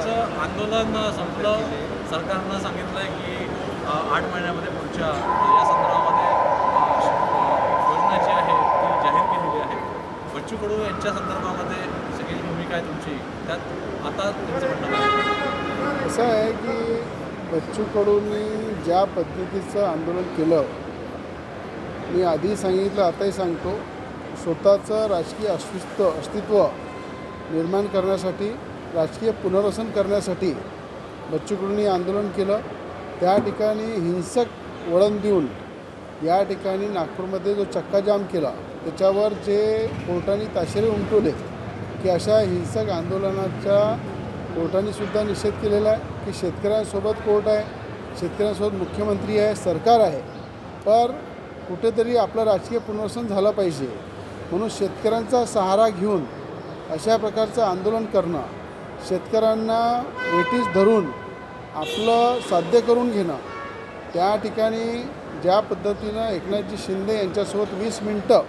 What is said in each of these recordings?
त्यांचं आंदोलन संपलं. सरकारनं सांगितलं की 8 महिन्यामध्ये पुढच्या या संदर्भामध्ये योजना जी आहे ती जाहीर केलेली आहे. बच्चू कडू यांच्या संदर्भामध्ये सगळी भूमिका आहे तुमची, त्यात आता तुमचं म्हणणं काय? असं आहे की बच्चू कडूंनी ज्या पद्धतीचं आंदोलन केलं, मी आधी सांगितलं आताही सांगतो, स्वतःचं राजकीय अस्तित्व निर्माण करण्यासाठी, राजकीय पुनर्वसन करण्यासाठी बच्चू कडूंनी आंदोलन केलं. त्या ठिकाणी हिंसक वळण देऊन या ठिकाणी नागपूरमध्ये जो चक्काजाम केला, त्याच्यावर जे कोर्टाने ताशेरे उमटवले की अशा हिंसक आंदोलनाचा कोर्टानेसुद्धा निषेध केलेला आहे की शेतकऱ्यांसोबत कोर्ट आहे, शेतकऱ्यांसोबत मुख्यमंत्री आहे, सरकार आहे, पण कुठेतरी आपलं राजकीय पुनर्वसन झालं पाहिजे. म्हणून शेतकऱ्यांचा सहारा घेऊन अशा प्रकारचं आंदोलन करणं, शेतकऱ्यांना वेठीस धरून आपलं साध्य करून घेणं, त्या ठिकाणी ज्या पद्धतीनं एकनाथजी शिंदे यांच्यासोबत 20 मिनटं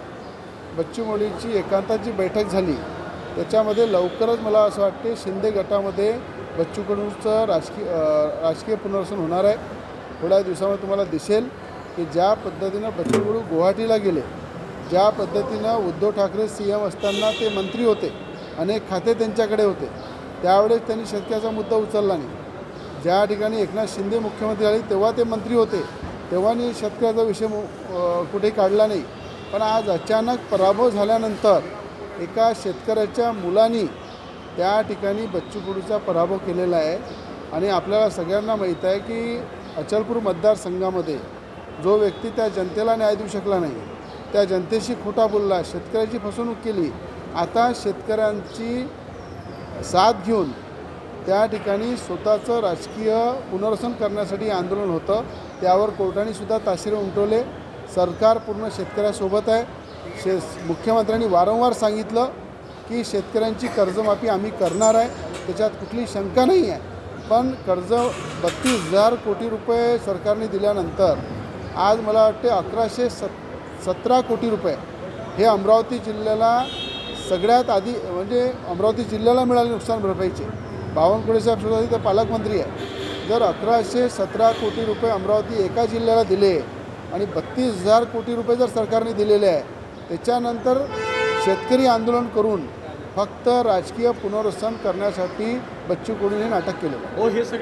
बच्चू कडूंची एकांताची बैठक झाली, त्याच्यामध्ये लवकरच मला असं वाटते शिंदे गटामध्ये बच्चू कडूंचं राजकीय पुनर्वसन होणार आहे. थोड्या दिवसामध्ये तुम्हाला दिसेल की ज्या पद्धतीनं बच्चू कडू गुवाहाटीला गेले, ज्या पद्धतीनं उद्धव ठाकरे CM असताना ते मंत्री होते, अनेक खाते त्यांच्याकडे होते, त्यावेळेस त्यांनी शेतकऱ्याचा मुद्दा उचलला नाही. ज्या ठिकाणी एकनाथ शिंदे मुख्यमंत्री झाले तेव्हा ते मंत्री होते, तेव्हानी शेतकऱ्याचा विषय कुठे काढला नाही. पण आज अचानक पराभव झाल्यानंतर एका शेतकऱ्याच्या मुलांनी त्या ठिकाणी बच्चू कडूचा पराभव केलेला आहे. आणि आपल्याला सगळ्यांना माहीत आहे की अचलपूर मतदारसंघामध्ये जो व्यक्ती त्या जनतेला न्याय देऊ शकला नाही, त्या जनतेशी खोटा बोलला, शेतकऱ्याची फसवणूक केली, आता शेतकऱ्यांची साथ घेऊन त्या ठिकाणी स्वतःचं राजकीय पुनर्वसन करण्यासाठी आंदोलन होतं. त्यावर कोर्टानेसुद्धा ताशेरे उमटवले. सरकार पूर्ण शेतकऱ्यासोबत आहे. मुख्यमंत्र्यांनी वारंवार सांगितलं की शेतकऱ्यांची कर्जमाफी आम्ही करणार आहे, त्याच्यात कुठली शंका नाही आहे. पण कर्ज 32,000 कोटी रुपये सरकारने दिल्यानंतर आज मला वाटते 1117 कोटी रुपये हे अमरावती जिल्ह्याला सगळ्यात आधी, म्हणजे अमरावती जिल्ह्याला मिळाले नुकसान भरपाईचे. बावनकुळे साहेब सुद्धा तिथे पालकमंत्री आहे. जर 1117 कोटी रुपये अमरावती एका जिल्ह्याला दिले आणि 32,000 कोटी रुपये जर सरकारने दिलेले आहे, त्याच्यानंतर शेतकरी आंदोलन करून फक्त राजकीय पुनर्वसन करण्यासाठी बच्चू कडूंनी नाटक केलेलं आहे. हे सगळं